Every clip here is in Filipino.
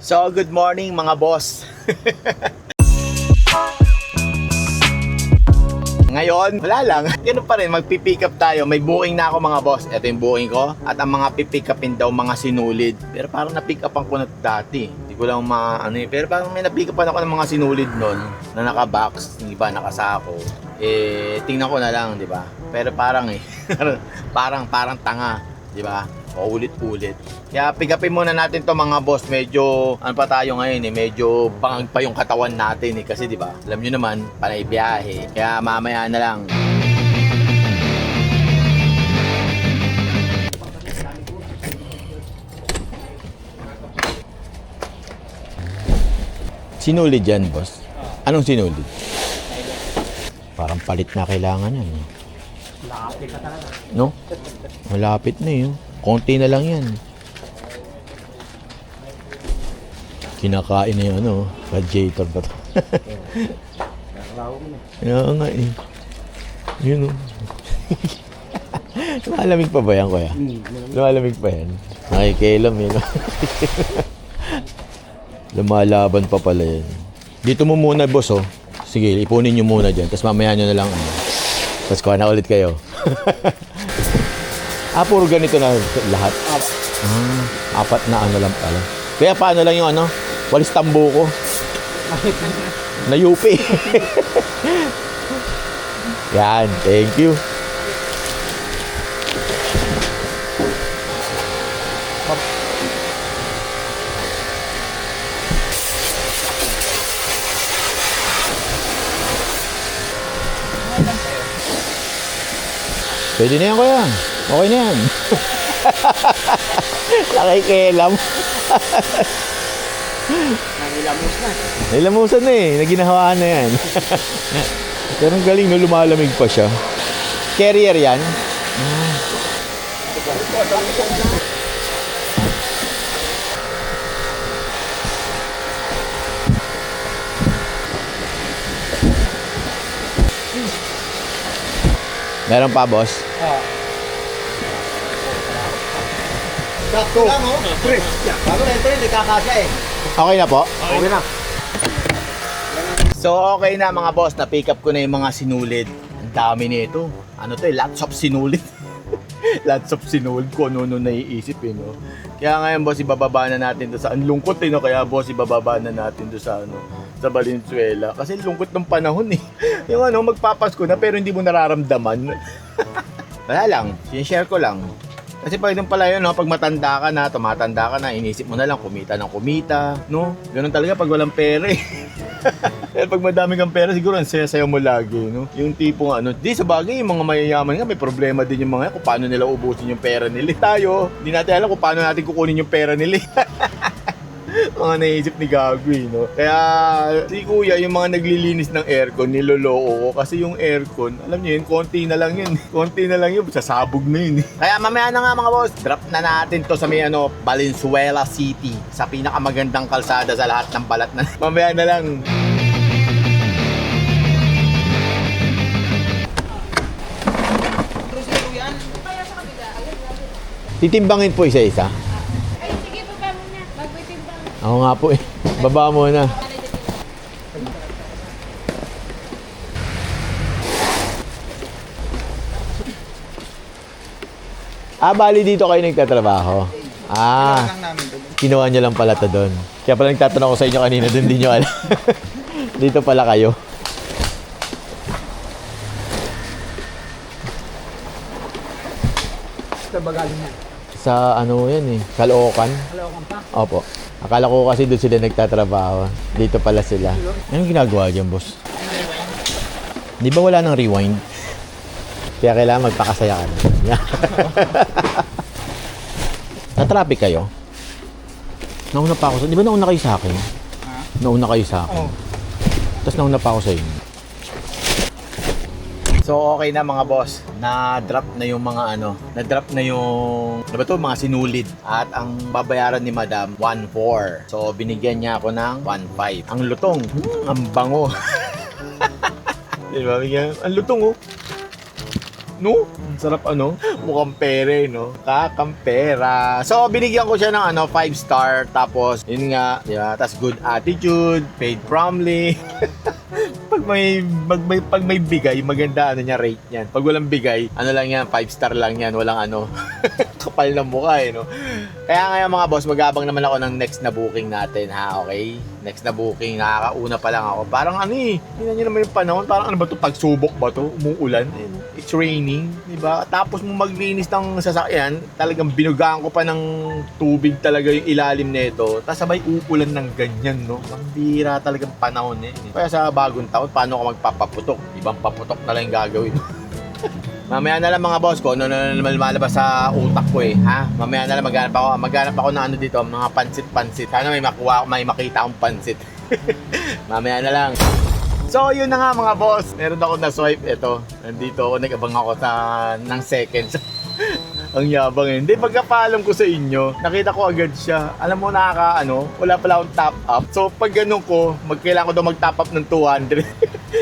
So, good morning mga boss. Ngayon, wala lang. Ganun pa rin, magpipick up tayo. May booking na ako mga boss. Ito yung booking ko. At ang mga pipick upin daw mga sinulid. Pero parang napick upan ko na dati. Hindi ko lang pero parang may napick upan ako ng mga sinulid nun na naka-box, hindi ba nakasako. Tingnan ko na lang, di ba? Pero parang parang tanga, di ba? Ulit-ulit. Kaya pick upin muna natin to mga boss. Medyo ano pa tayo ngayon medyo bangag pa yung katawan natin kasi di ba? Alam niyo naman, panay biyahe. Kaya mamaya na lang. Sinulid yan, boss. Anong sinulid? Parang palit na kailangan yan. Malapit ka talaga. No? Malapit na yun. Konti na lang yan. Kinakain na yung radiator ba ito? Nakalaw mo na. Kaya nga Yun Lumalamig pa ba yan, kuya? Lumalamig pa yan. Nakikialam yun. Lumalaban pa pala yan. Dito mo muna, boss, Sige, ipunin nyo muna dyan. Tapos mamaya nyo na lang. Tapos kuha na ulit kayo. Puro ganito na lahat. Apat na lang pala. Kaya paano lang yung walis tambo ko. Nayupi. Yan, thank you. Pwede na yan, kuya. Okay na yan. Nakikialam. Nangilamos na. Nailamusan na Naginahawaan na yan. Pero ang galing, lumalamig pa siya. Carrier yan? Meron pa, boss? Sakto lang, Pre. Bago na ito, hindi kakasya Okay na po? Okay na. So, okay na mga boss. Na-pick up ko na yung mga sinulid. Ang dami nito. Lots of sinulid. Lots of sinulid ko ano naiisip no. Kaya ngayon boss, ibababa na natin to sa... Ang lungkot no. Kaya boss, ibababa na natin to sa sa Valenzuela. Kasi lungkot ng panahon Yung magpapasko na pero hindi mo nararamdaman. Wala lang. Sinishare ko lang. Kasi pag doon pala yun, pag matanda ka na, tumatanda ka na, inisip mo na lang, kumita ng kumita, no? Ganun talaga pag walang pera Pero pag madami kang pera, siguro ang saya-sayo mo lagi, no? Yung tipong di sa bagay, yung mga mayayaman nga, may problema din yung mga kung paano nila ubusin yung pera nila. Tayo, hindi natin alam kung paano natin kukunin yung pera nila. Mga naisip ni Gagawin, no? Kaya si Kuya, yung mga naglilinis ng aircon, niloloko ko. Kasi yung aircon, alam niyo yun, konti na lang yun. Konti na lang yun, sasabog na yun. Kaya mamaya na nga mga boss, drop na natin to sa may Valenzuela City. Sa pinakamagandang kalsada sa lahat ng balat na. Mamaya na lang. Titimbangin po isa-isa. Ako nga po Baba muna. Bali dito kayo nagtatrabaho. Kinuha nyo lang pala to doon. Kaya pala nagtatanong ko sa inyo kanina doon, di nyo alam. Dito pala kayo. Sa bagaling na. Sa yan Caloocan. Caloocan pa? Opo. Akala ko kasi doon sila nagtatrabaho. Dito pala sila. Anong ginagawa dyan, boss? Di ba wala nang rewind? Kaya kailangan magpakasaya ka na. Na-traffic kayo? Nauna pa ako sa... Di ba nauna kayo sa akin? Nauna kayo sa akin. Tapos nauna pa ako sa inyo. So okay na mga boss, na-drop na yung mga na-drop na yung mga sinulid at ang babayaran ni Madam 1.4. So binigyan niya ako ng 1.5. Ang lutong, ang bango. Diba? Ang lutong No? Ang sarap ano? Mukhang pere, no? Kakampera. So, binigyan ko siya ng 5 star. Tapos, yun nga, yeah, tapos good attitude, paid promptly. pag may bigay, maganda niya rate niyan. Pag walang bigay, lang yan, 5 star lang yan, walang kapal ng mukha no. Kaya ngayon mga boss, mag-aabang naman ako ng next na booking natin ha, okay? Next na booking, nakakauna pa lang ako. Parang tingnan niyo naman yung panahon, parang ba to, pagsubok ba to? Umuulan, it's raining, di ba? Tapos mo maglinis ng sasakyan, talagang binugaan ko pa ng tubig talaga yung ilalim nito. Tapos sabay uulan ng ganyan, no? Ang bira talagang panahon Kaya sa bagong taon, paano ako magpapaputok? Ibang paputok na lang yung gagawin. Mamaya na lang mga boss ko, ano na naman lumalabas sa utak ko ha? Mamaya na lang maghanap ako ng dito, mga pansit-pansit. Sana may makita akong pansit. Mamaya na lang. So, yun na nga mga boss. Meron ako na swipe. Ito, nandito ako, nag-abang ako ng seconds. Ang yabang Hindi, pagkapaalam ko sa inyo, nakita ko agad siya. Alam mo, wala pala akong top up. So, pag ganun ko, kailangan ko daw mag-top up ng 200.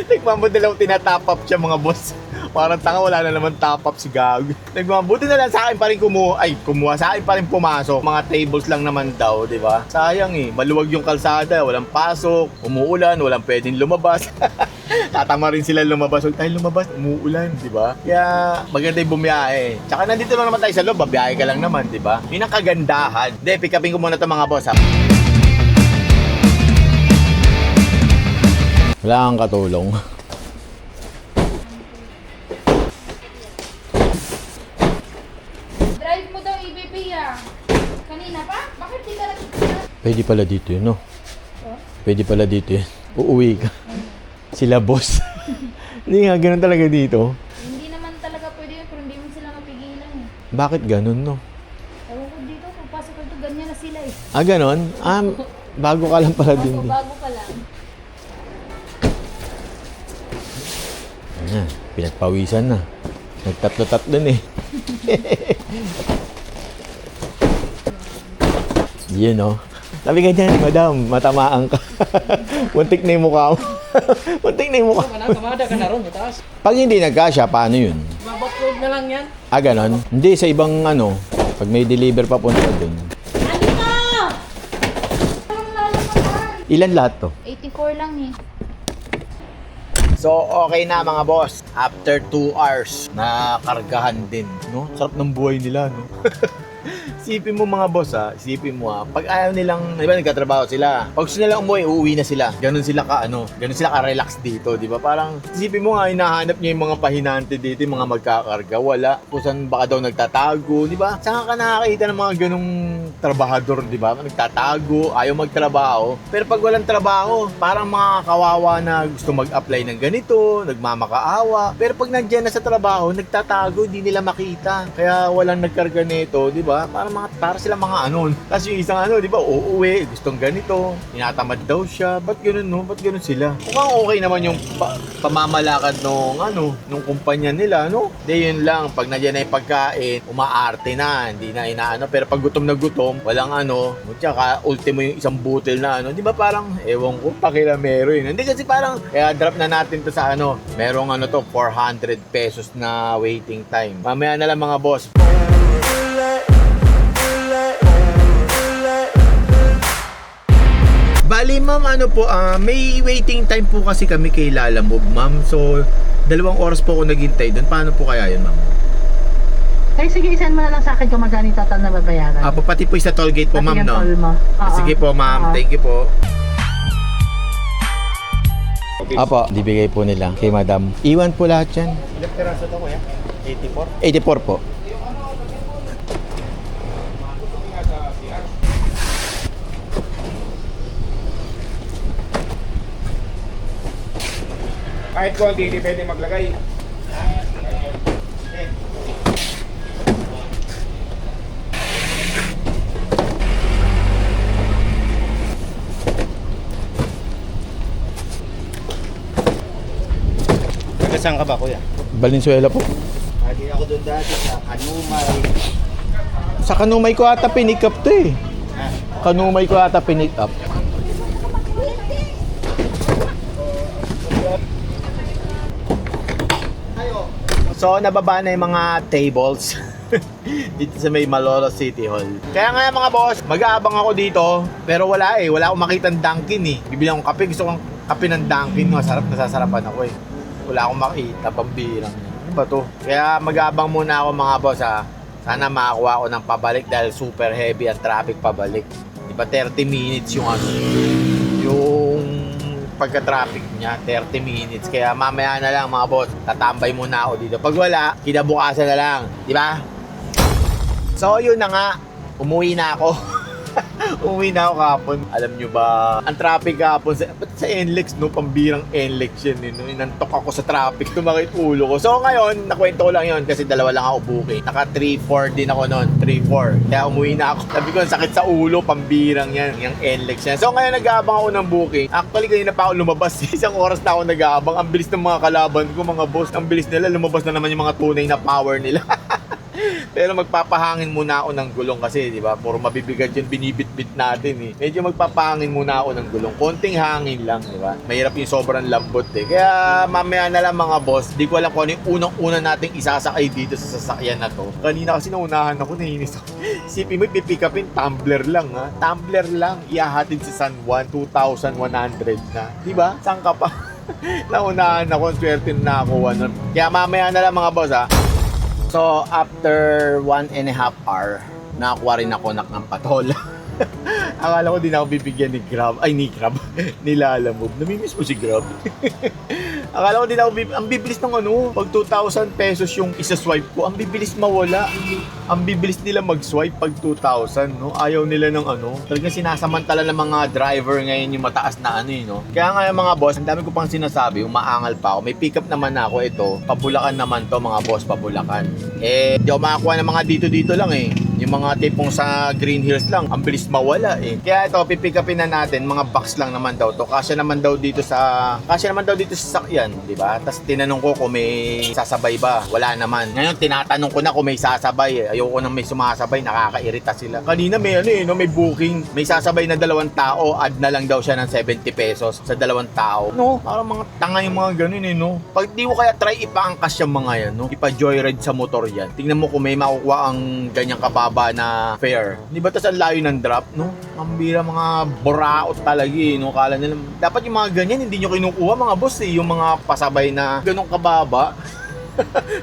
Nagmamodel ako, tinatop up siya mga boss. Parang tanga, wala na naman top up si Gag. Nagmabuti na lang sa akin pa rin kumuha. Sa akin pa rin pumasok. Mga tables lang naman daw, di ba? Sayang maluwag yung kalsada, walang pasok, umuulan, walang pwedeng lumabas. Tatama rin sila lumabas. Huwag tayo lumabas, umuulan, di ba? Kaya maganda yung bumiyahe. Tsaka nandito lang naman tayo sa loob, babiyahe ka lang naman, di ba? Yun ang kagandahan. Hindi, pick upin ko muna ito mga boss ha. Wala kang katulong. Drive mo daw EBP Kanina pa? Bakit di ka Pwede pala dito yun, no? Oh? Pwede pala dito yun. Uuwi ka. Sila boss. Hindi nga, ganun talaga dito. Hindi naman talaga pwede yun, pero hindi mo sila mapigilan Bakit ganun, no? Ewan ko dito, pagpasok ko ito, ganyan na sila Ganun? Bago ka lang pala din. Bago pa lang. Ayan, pinagpawisan na. Nagtatlo-tatlo Yun, no? Sabi ka dyan, madam, matamaan ka. Muntik na yung mukha mo. Muntik na yung mukha. Kamada ka na ron, mataas. Pag hindi nagkasya, paano yun? Mabaklog na lang yan. Ganon? Hindi, sa ibang pag may deliver papunta dun. Halika! Parang lalaman. Ilan lahat to? 84 lang So, okay na mga boss. After 2 hours, nakargahan din, no? Sarap ng buhay nila, no? Isipin mo mga boss isipin mo pag ayaw nilang, di ba nagkatrabaho sila, pag gusto nilang umuwi, uuwi na sila. Ganun sila ka-relax dito, di ba? Parang isipin mo hinahanap niya yung mga pahinante dito, yung mga magkakarga, wala. Kusan baka daw nagtatago, di ba? Saan ka nakakita ng mga ganung trabahador, di ba? Nagtatago, ayaw magtrabaho. Pero pag walang trabaho, parang mga kawawa na gusto mag-apply ng ganito, nagmamakaawa. Pero pag nandiyan na sa trabaho, nagtatago, hindi nila makita. Kaya walang nagkarga nito, di ba? Para sila mga Tapos yung isang di ba, uuwi, gustong ganito, tinatamad daw siya. Ba't ganun, no? Ba't ganun sila? Mukhang okay naman yung pamamalakad nung kumpanya nila, no? Di yun lang, pag nandiyan na yung pagkain, umaarte na, hindi na inaano. Pero pag gutom na gutom, walang tsaka ultimo yung isang butil na di ba parang, ewan ko, pakilamero yun. Hindi kasi parang, kaya drop na natin to sa merong 400 pesos na waiting time. Mamaya na lang mga boss. Bali ma'am, may waiting time po kasi kami kay Lalamove ma'am. So, 2 oras po ako naghintay doon. Paano po kaya yun ma'am? Ay, sige, isan mo na lang sa akin kung magkano yung total na babayaran. Pati po sa toll gate po Pati ma'am, yung no? toll mo. Sige po ma'am, Oo. thank you po. Dibigay po nila kay madam. Iwan po lahat yan. Ilang peraso to kuya? 84? 84 po. Kahit kung hindi pwede maglagay. Saan ka ba, kuya? Valenzuela po. Lagi ako doon dati sa Kanumay. Sa Kanumay ko ata pinick up to eh. Kanumay ko ata pinick up. So, nababa na yung mga tables dito sa may Malolos City Hall. Kaya nga mga boss, mag-aabang ako dito. Pero wala wala akong makitang Dunkin eh. Bibili akong kape, gusto kong kape ng Dunkin. Masarap, nasasarapan ako eh. Wala akong makita, pambirang. Ano ba to? Kaya mag-aabang muna ako mga boss ha. Sana makakuha ko ng pabalik dahil super heavy ang traffic pabalik. Di ba 30 minutes yung yung pagka-traffic niya, 30 minutes. Kaya mamaya na lang mga boss, tatambay muna ako dito. Pag wala, kinabukasan na lang. Di ba? So yun na nga, umuwi na ako. Umuwi na ako kahapon. Alam nyo ba, ang traffic kahapon sa NLEX, no? Pambirang NLEX yun, no? Inantok ako sa traffic, tumakit ulo ko. So ngayon, nakwento ko lang yun kasi dalawa lang ako booking. Naka 3-4 din ako noon, 3-4. Kaya umuwi na ako. Sabi ko, sakit sa ulo, pambirang yan, yung NLEX yan. So ngayon, nag-aabang ako ng booking. Actually, kanina pa ako lumabas. Isang oras na ako nag-aabang. Ang bilis ng mga kalaban ko, mga boss. Ang bilis nila, lumabas na naman yung mga tunay na power nila. Pero magpapahangin muna ako ng gulong kasi, di ba? Puro mabibigat yun, binibit-bit natin eh. Medyo magpapahangin muna ako ng gulong. Konting hangin lang, di ba? Mahirap yung sobrang lambot eh. Kaya mamaya na lang mga boss, di ko alam kung ano yung unang-una nating isasakay dito sa sasakyan na to. Kanina kasi naunahan ako, nahinis ako. Isipin mo, pipick upin, tumbler lang ha. Tumbler lang, ihahatid sa San Juan, 2,100 na. Di ba? Saan ka pa? Naunahan ako, swerte na nakuha nun. Kaya mamaya na lang mga boss ha. So, after 1.5 hour, nakakuha rin ako ng patola. Akala ko din ako bibigyan ni Grab. Ay, ni Grab. Nilalamove. Namimiss mo si Grab. Akala ko din ako ang bibilis ng ano. Pag 2,000 pesos yung isa-swipe ko, ang bibilis mawala. Ang bibilis nila mag-swipe pag 2,000, no? Ayaw nila ng ano. Talagang sinasamantala ng mga driver ngayon yung mataas na ano, no? Kaya nga mga boss, ang dami ko pang sinasabi, umaangal pa ako. May pick up naman ako ito. Pabulakan naman to mga boss, Pabulakan. Di ako makakuha ng mga dito lang eh. Yung mga tipong sa Green Hills lang, ang bilis mawala eh. Kaya ito, pipick upin na natin, mga box lang naman daw to. Kasya naman daw dito sa sakyan, di ba? Tapos tinanong ko kung may sasabay ba. Wala naman. Ngayon, tinatanong ko na kung may sasabay. Ayoko nang may sumasabay, nakakairita sila. Kanina may may booking. May sasabay na 2 tao, add na lang daw siya ng 70 pesos sa 2 tao. No, parang mga tanga yung mga ganun eh, no? Pag di mo kaya try ipaangkas yung mga yan, no? Ipa-joyride sa motor yan. Tingnan mo kung may makukuha ang ganyang kababa na fare. Di ba tas ang layo ng drop, no? Ang bira mga boraot talaga eh, no? Kala nila, dapat yung mga ganyan, hindi nyo kinukuha mga boss eh, yung mga pasabay na ganong kababa.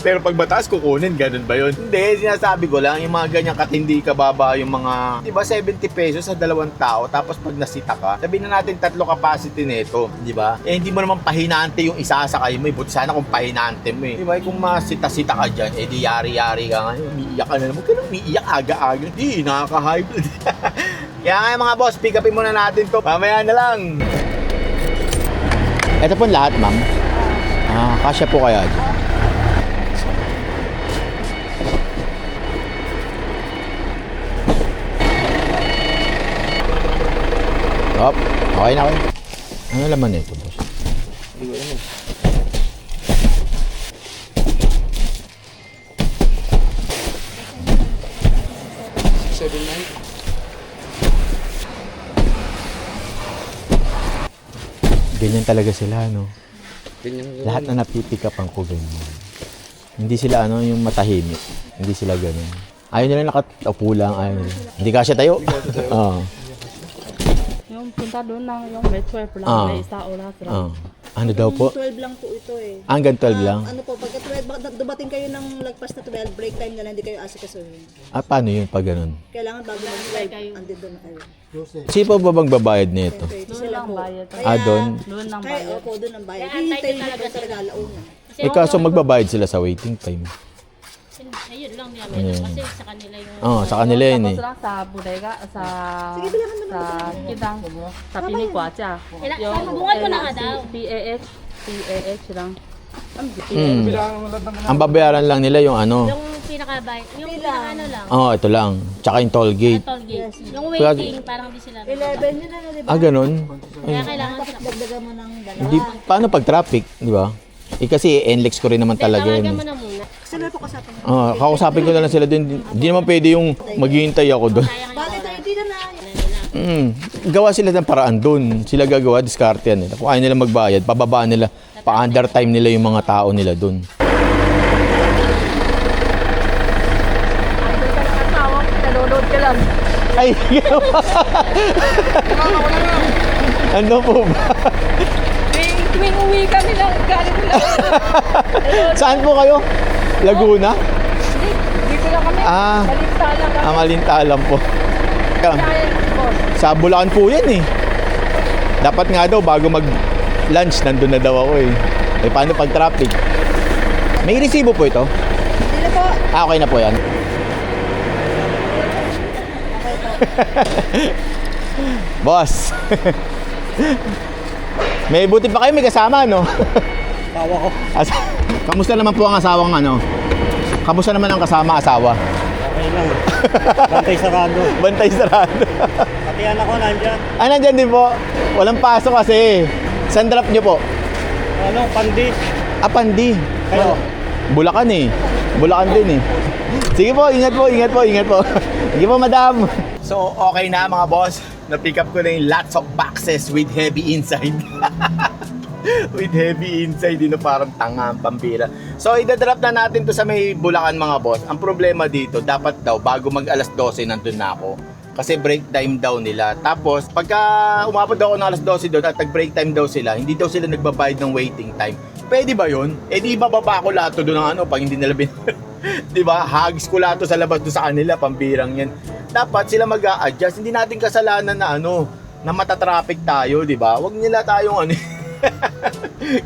Pero pag mataas kukunin, ganun ba yun? Hindi, sinasabi ko lang, yung mga ganyang katindi kababa, yung mga, di ba, 70 pesos sa 2 tao, tapos pag nasita ka, sabihin na natin 3 capacity nito, di ba? Eh, hindi mo naman pahinante yung isasakay mo, buti sana kung pahinante mo eh. Di ba, kung masita-sita ka dyan, eh di yari-yari ka nga, umiiyak ka na naman, kaya umiiyak aga-aga, di, nakaka-high blood. Kaya nga mga boss, pick upin muna natin to, mamaya na lang. Ito po lahat, ma'am. Kasya po kaya dyan. Hop, okay na kayo. Ano laman nito, boss? Hindi ko alam. Ganyan talaga sila, no? Lahat na napipikapan ko ganyan. Hindi sila yung matahimik. Hindi sila ganun. Ayaw nila nakataupo lang, ayaw nila. Hindi kasya tayo? Oo. Yung punta doon lang, yung may 12 lang, may isa oras lang. Ano daw po? 12 lang po ito eh. Hanggang 12 lang? Ano po, pagka 12, dumating kayo ng lagpas na 12, break time na lang, hindi kayo asikasuhin. Paano yun pag ganun? Kailangan bago mag-live, andito na kayo. Sino ba bang babayad nito? Doon lang bayad. Doon? Doon lang Kaya bayad. opo, doon ang bayad. Hihintay nyo po talaga alauna. Kaso magbabayad sila sa waiting time. Ayun lang namin kasi sa kanila yung Sa kanila yun eh. Tapos lang sa bodega, sa kitang, sa Piniquacha. bungal ko na nga daw. PAH lang. Ang babayaran lang nila yung ano. Yung pinaka-buy, yung pinaka-ano lang. Ito lang. Tsaka yung toll gate. Toll gate. Yung waiting, parang di sila. 11 yun na, di ba? Ganun. Kaya kailangan sila. Dagdagan mo ng dalawa. Hindi, paano pag traffic, di ba? Kasi NLEX ko rin naman talaga Tawagan yun. mo na muna. Kasi na po kasapin mo. Kakausapin ko na lang sila dun. Hindi naman pwede yung maghihintay ako dun. Bakit tayo di na na? Gawa sila ng paraan dun. Sila gagawa, diskarte yan nila. Kung ayaw nila magbayad, pababaan nila, pa-under time nila yung mga tao nila dun. Ay, ano po ba? Tuwing uwi kami lang, galing ko lang. Saan po kayo? Laguna? Dito lang kami. Ah. Baliktalan kami. Amalintalan po. Kaya, boss. Sa Bulacan po yan eh. Dapat nga daw bago mag-lunch, nandun na daw ako eh. Eh paano pag traffic? May resibo po ito? Hindi na po. Ah, okay na po yan. Boss. May buti pa kayo, may kasama, no? Tawa ko. Kamusta naman po ang asawang ano? Kamusta naman ang kasama asawa? Okay lang. Bantay sarado. Bantay sarado. Pati anak ko nandyan. Ah, nandyan din po. Walang pasok kasi. Saan drop nyo po? Ano, pandi. Ah, Pandi. Kayo? Bulacan eh. Bulacan din eh. Sige po, ingat po, ingat po, ingat po. Sige po, madam. So, okay na mga boss. Na-pick up ko na yung lots of boxes with heavy inside. With heavy inside, yun parang tanga ang pambira. So, idadrop na natin to sa may Bulacan mga boss. Ang problema dito, dapat daw, bago mag alas 12, nandun na ako. Kasi break time daw nila. Tapos, pagka umabot daw ako ng alas 12 doon at nag-break time daw sila, hindi daw sila nagbabayad ng waiting time. Pwede ba yun? Eh di bababa ko lahat to doon ng ano, pag hindi nila di ba? Hugs ko lahat to sa labas doon sa kanila, pambirang yan. Dapat sila mag-a-adjust. Hindi natin kasalanan na ano, na matatraffic tayo, di ba? Huwag nila tayong ano.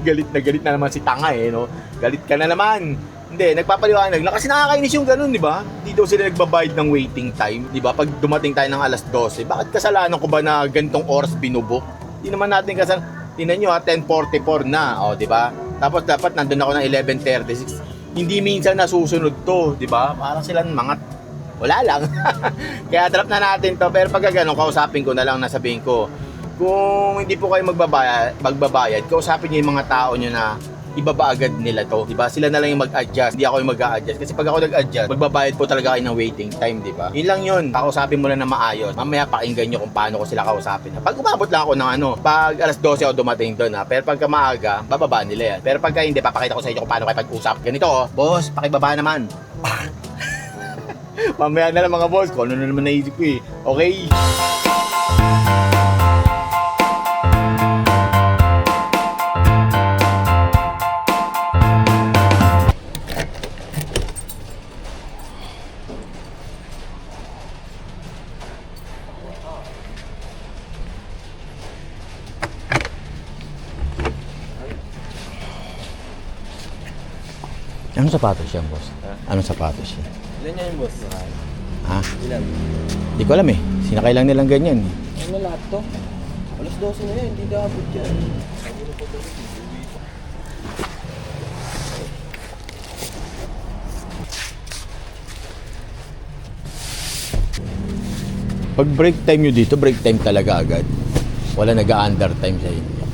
Galit na naman si tanga eh, no? Galit ka na naman. Hindi, nagpapaliwanag lang kasi nakakainis yung ganun, di ba? Di daw sila nagbabayad ng waiting time, di ba? Pag dumating tayo ng alas 12, bakit kasalanan ko ba na gantong oras binubok? Di naman natin kasalanan. Tingnan nyo ha, 10:44 na, o di ba? Tapos dapat nandun ako ng 11:36. Hindi minsan nasusunod to, di ba? Parang silang mangat. Wala lang. Kaya drop na natin to. Pero pag gano'n, kausapin ko na lang, nasabihin ko, kung hindi po kayo magbabayad, kausapin niyo yung mga tao nyo na ibaba agad nila to, di ba? Sila na lang yung mag-adjust, hindi ako yung mag-a-adjust. Kasi pag ako nag-adjust, magbabayad po talaga kayo ng waiting time, di ba? Yun lang yun. Kausapin mo na na maayos. Mamaya pakinggan nyo kung paano ko sila kausapin. Pag umabot lang ako ng ano, pag alas 12 ako dumating doon ha. Pero pagka maaga, bababa nila yan. Pero pagka hindi, papakita ko sa inyo kung paano kayo pag-usap. Ganito oh, boss, pakibaba naman. Mamaya na lang mga boss, kung ano na naman naisip ko eh. Okay? Anong sapatos siya, boss? Anong sapatos siya? Ilan yan yung boss? Ha? Ilan? Di ko alam eh. Sinakay lang nilang ganyan. Ano lahat to? Alas 12 na yan, hindi dapat yan. Pag break time nyo dito, break time talaga agad. Wala nag-under time sa inyo.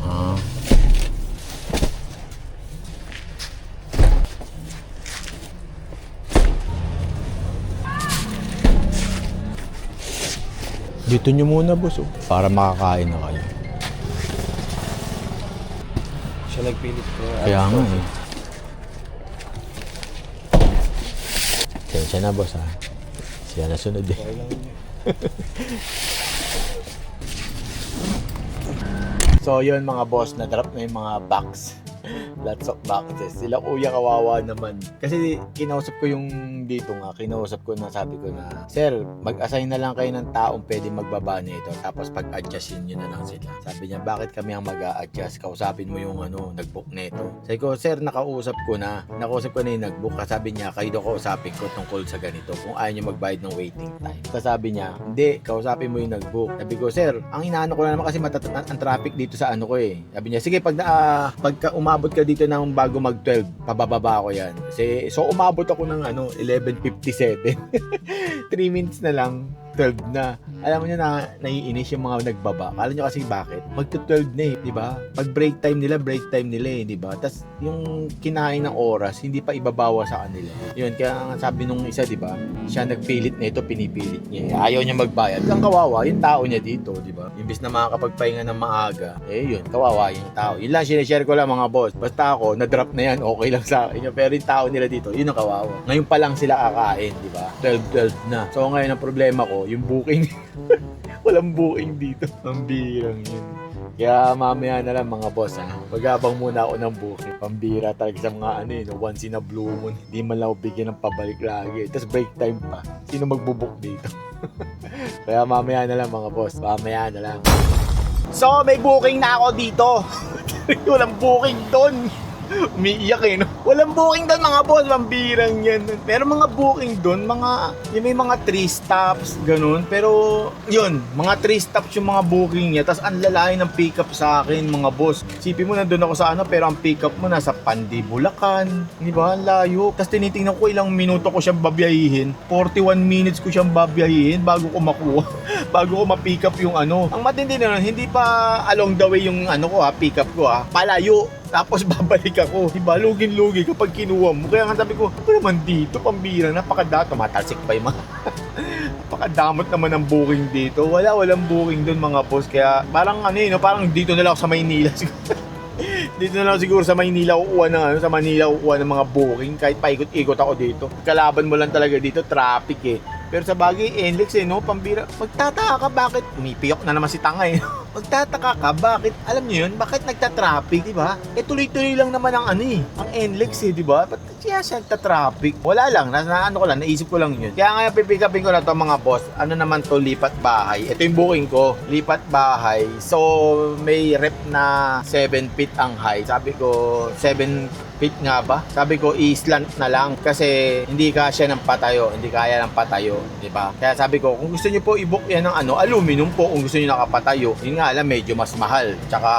Ah. Dito nyo muna, boss, oh, para makakain na kayo. Siya nagpilit ko. Kaya nga eh. Sensya na, boss, ha. Siya nasunod eh. So yun mga boss, na-drop na yung mga box. Lots of boxes. Sila kuya kawawa naman. Kasi kinausap ko yung dito nga, kinausap ko na sabi ko na, Sir, mag-assign na lang kayo ng taong pwede magbaba nito. Tapos pag-adjustin nyo na lang sila. Sabi niya, bakit kami ang mag-a-adjust? Kausapin mo yung ano, nag-book nito. Sabi ko, Sir, nakausap ko na yung nag-book. Sabi niya, kayo daw kausapin ko tungkol sa ganito. Kung ayaw niyo magbayad ng waiting time. Sabi niya, hindi, kausapin mo yung nag-book. Sabi ko, Sir, ang inaano ko na naman kasi ang traffic dito sa ano ko eh. Sabi niya, sige, pagka umabot ka dito ng bago mag-12, pabababa ko yan. Kasi, so umabot ako ng ano, 11:57. 3 minutes na lang, 12 na. Alam mo nyo na naiinis yung mga nagbaba. Kala nyo kasi bakit? Magto-12 na eh, di ba? Pag break time nila eh, di ba? Tapos yung kinain ng oras, hindi pa ibabawa sa kanila. Yun, kaya nga sabi nung isa, di ba? Siya nagpilit na ito, pinipilit niya. Ayaw niya magbayad. Ang kawawa, yung tao niya dito, di ba? Imbis na makakapagpahinga ng maaga, yun, kawawa yung tao. Yun lang, sinishare ko lang mga boss. Basta ako, na-drop na yan, okay lang sa akin. Pero yung tao nila dito, yun ang kawawa. Ngayon pa lang sila kakain, di ba? 12 na. So ngayon ang problema ko, yung booking. Walang booking dito. Pambirang yun. Kaya mamaya na lang mga boss ha. Pag-abang muna ako ng booking. Pambira talaga sa mga once in a blue moon. Hindi man lang ako bigyan ng pabalik lagi. Tapos break time pa. Sino magbubook dito? Kaya mamaya na lang mga boss. Mamaya na lang. So may booking na ako dito. Walang booking doon. Umiiyak no? Walang booking doon mga boss, pambirang yan. Pero mga booking doon, may mga 3 stops, ganun. Pero yun, mga 3 stops yung mga booking niya. Tapos ang lalayo ng pick up sa akin mga boss. Sipin mo nandun ako sa pero ang pick up mo nasa Pandi, Bulacan. Di ba? Ang layo. Tapos tinitingnan ko ilang minuto ko siyang babiyahihin. 41 minutes ko siyang babiyahihin bago ko makuha. Bago ko ma-pick up yung Ang matindi na nun, hindi pa along the way yung pick up ko palayo. Tapos babalik ako. Diba? Lugin-lugi kapag kinuha mo. Kaya nga sabi ko, ano naman dito? Pambira. Napakadato. Tumatalsik pa yung mga... Napakadamot naman ang booking dito. Walang booking doon mga boss. Kaya parang parang dito na lang ako sa Maynila. Dito na lang siguro sa Maynila uuwa ng sa Manila uuwa ng mga booking. Kahit paikot-ikot ako dito. Kalaban mo lang talaga dito, traffic eh. Pero sa bagay, NLEX pambira. Magtataka ka bakit? Umipiyok na naman si tanga Magtataka ka bakit? Alam niyo yun, bakit nagta-traffic, di ba? Tuloy-tuloy lang naman ang ang NLEX di ba? Ba't siya nagta-traffic? Wala lang, naisip ko lang yun. Kaya nga pipick upin ko na to mga boss. Ano naman to, lipat bahay. Ito yung booking ko, lipat bahay. So, may rep na 7 feet ang height. Sabi ko, 7 feet nga ba? Sabi ko, i-slant na lang kasi hindi kasya ng patayo, hindi kaya ng patayo, di ba? Kaya sabi ko, kung gusto niyo po i-book yan ng aluminum po kung gusto niyo nakapatayo. Yun nga alam, medyo mas mahal, tsaka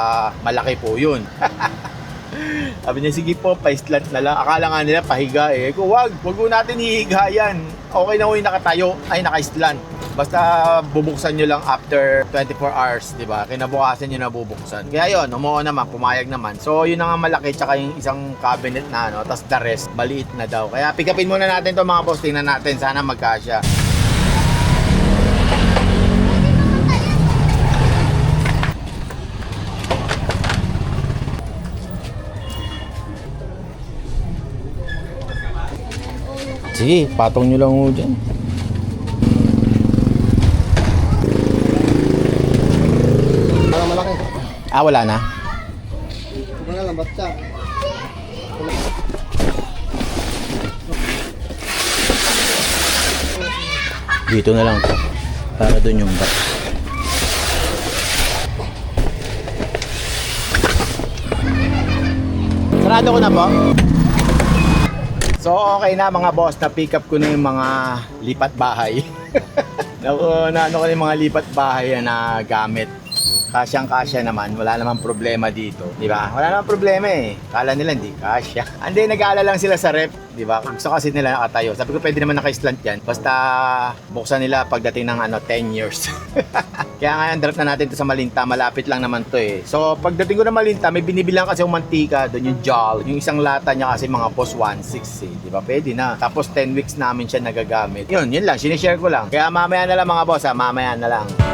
malaki po yun. Sabi niya, sige po, pa-slant na lang. Akala nga nila pahiga Kung wag mo natin hihiga yan. Okay na yung nakatayo, ay naka-slant. Basta bubuksan nyo lang after 24 hours, di ba? Kinabukasan nyo na bubuksan. Kaya yun, umuo naman, pumayag naman. So yun na nga malaki, tsaka yung isang cabinet na tapos the rest, maliit na daw. Kaya pick upin muna natin to mga boss, tingnan natin, sana magkasya. Sige, patong nyo lang mo dyan. Parang malaki. Wala na. Wala lang, basta. Dito na lang to. Para doon yung bat. Sarado ko na po. So okay na mga boss, na-pick up ko na yung mga lipat bahay. Naano ko na yung mga lipat bahay na gamit. Kasyang-kasya naman, wala namang problema dito, di ba? Wala namang problema Kala nila hindi kasya. Hindi, nag-aalala lang sila sa rep, di ba? Gusto kasi nila nakatayo. Sabi ko pwede naman naka-slant yan. Basta buksan nila pagdating ng 10 years. Kaya ngayon, drop na natin to sa Malinta. Malapit lang naman to So pagdating ko na Malinta, may binibilang kasi yung mantika, doon yung Jol. Yung isang lata niya kasi mga boss 1.6 di ba? Pwede na. Tapos 10 weeks namin siya nagagamit. Yun lang, sinishare ko lang. Kaya mamaya na lang mga boss mamaya na lang.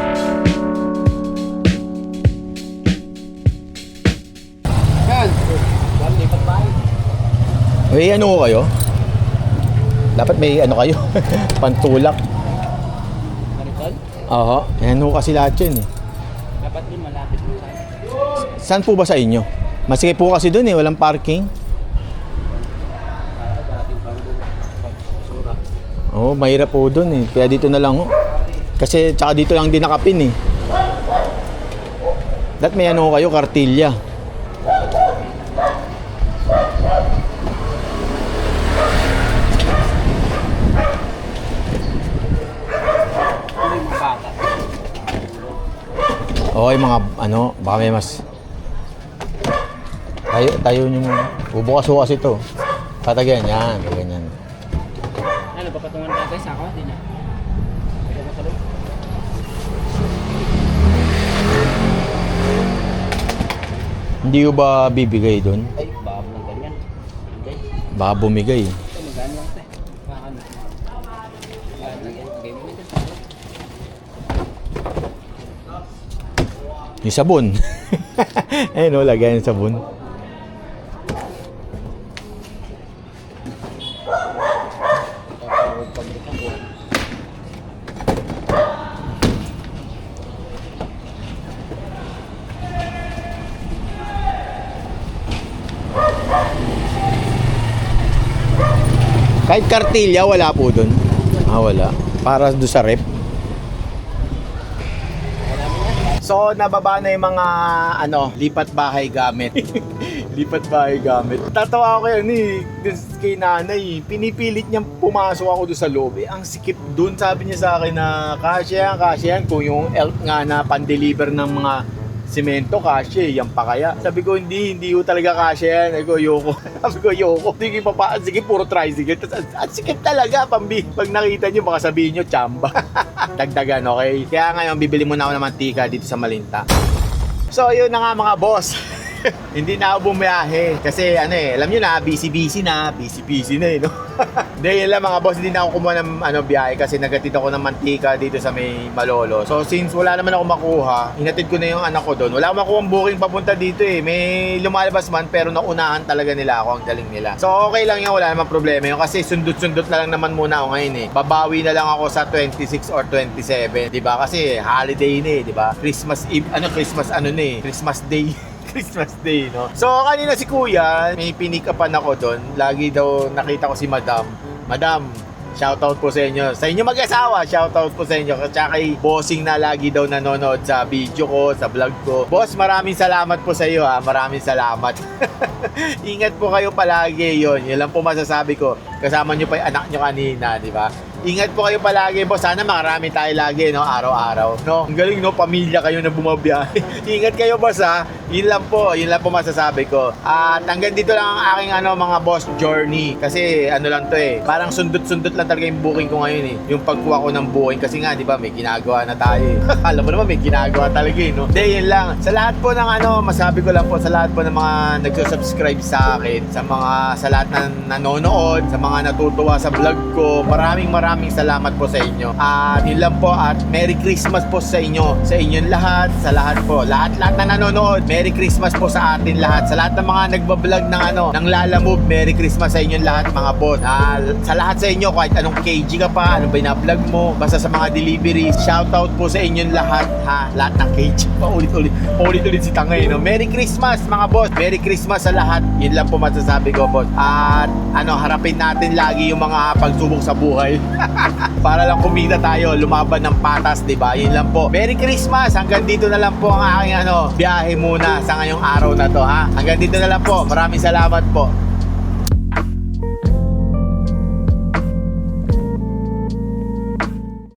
May ano kayo? Dapat may kayo? Pantulak. Maritol? Oo. Ano kasi lahat yan Dapat din malapit mo Saan po ba sa inyo? Masikip po kasi dun walang parking. Oo, mahirap po dun Kaya dito na lang Kasi tsaka dito lang din nakapin Dapat may kayo, kartilya. Okay mga baka may mas tayo nyo muna. Bubukas ito. Patagyan yan, ganyan. Ano, papatungan tayo sa ako? Hindi na. Hindi ko ba bibigay doon? Ay, babo ng ganyan. Okay. Baka bumigay. Ito, magkano lang ito eh. Makakano. Game mo ito. Yung sabon. Ayun o, lagay yung sabon. Kahit kartilya, wala po doon. Ah, wala. Para doon sa rep. So, nababa na yung mga, lipat bahay gamit. Lipat bahay gamit. Tatawa ako kay nanay. Pinipilit niyang pumasok ako doon sa loob. Ang sikip doon, sabi niya sa akin na kasya yan. Kung yung elk nga na pan-deliver ng mga semento, kasya, yan pa kaya. Sabi ko, hindi ko talaga kasya yan. Sabi ko, yoko. Sige, puro tricycle. At sikip talaga, pag nakita nyo, baka sabihin nyo, tsamba. Dagdagan, okay? Kaya ngayon, bibili muna ako ng mantika dito sa Malinta. So, yun na nga mga boss. Hindi na ako bumiyahe. Kasi alam nyo na, busy na no? Hindi, yun lang mga boss, hindi na ako kumuha ng biyahe kasi nagatid ako ng mantika dito sa may Malolo. So since wala naman ako makuha, hinatid ko na yung anak ko doon. Wala akong makuha ang booking papunta dito eh. May lumalabas man pero naunahan talaga nila ako, ang galing nila. So okay lang yan, wala namang problema yun kasi sundot-sundot na lang naman muna ako ngayon eh. Babawi na lang ako sa 26 or 27, 'di ba? Kasi holiday na eh, 'di ba? Christmas Eve, Christmas Day. Christmas Day, no? So, kanina si Kuya, may pinikapan ako doon. Lagi daw nakita ko si Madam. Madam, shoutout po sa inyo. Sa inyo mag-asawa, shoutout po sa inyo. Tsaka kay Bossing na lagi daw nanonood sa video ko, sa vlog ko. Boss, maraming salamat po sa iyo ha. Maraming salamat. Ingat po kayo palagi yun. Yun lang po masasabi ko. Kasama nyo pa yung anak nyo kanina, di ba? Ingat po kayo palagi, boss. Sana makarami tayo lagi, no? Araw-araw. No? Ang galing, no? Pamilya kayo na bumabiyahe. Ingat kayo, boss, ha? Yun lang po masasabi ko. At hanggang dito lang ang aking mga boss journey. Kasi lang to eh. Parang sundot-sundot lang talaga yung booking ko ngayon eh. Yung pagkuha ko ng booking. Kasi nga, di ba, may ginagawa na tayo eh. Alam mo naman, may ginagawa talaga eh, no? Hindi, yun lang. Sa lahat po ng masabi ko lang po, sa lahat po ng mga nagsusubscribe sa akin, sa lahat na nanonood, sa mga natutuwa sa vlog ko, maraming salamat po sa inyo. At yun lang po, at Merry Christmas po sa inyo, sa inyong lahat, sa lahat po, lahat na nanonood, Merry Christmas po sa atin lahat, sa lahat ng mga nagbablog ng Lalamove, Merry Christmas sa inyong lahat mga boss. Sa lahat sa inyo, kahit anong KG ka pa, ano ba yung vlog mo, basta sa mga deliveries, shoutout po sa inyong lahat ha, lahat ng KG, paulit-ulit si Tangay, no? Merry Christmas mga boss, Merry Christmas sa lahat, yun lang po masasabi ko boss. At harapin natin lagi yung mga pagsubok sa buhay. Para lang kumita tayo, lumaban ng patas, di ba? Yun lang po. Merry Christmas! Hanggang dito na lang po ang aking biyahe muna sa ngayong araw na to, ha? Hanggang dito na lang po. Maraming salamat po.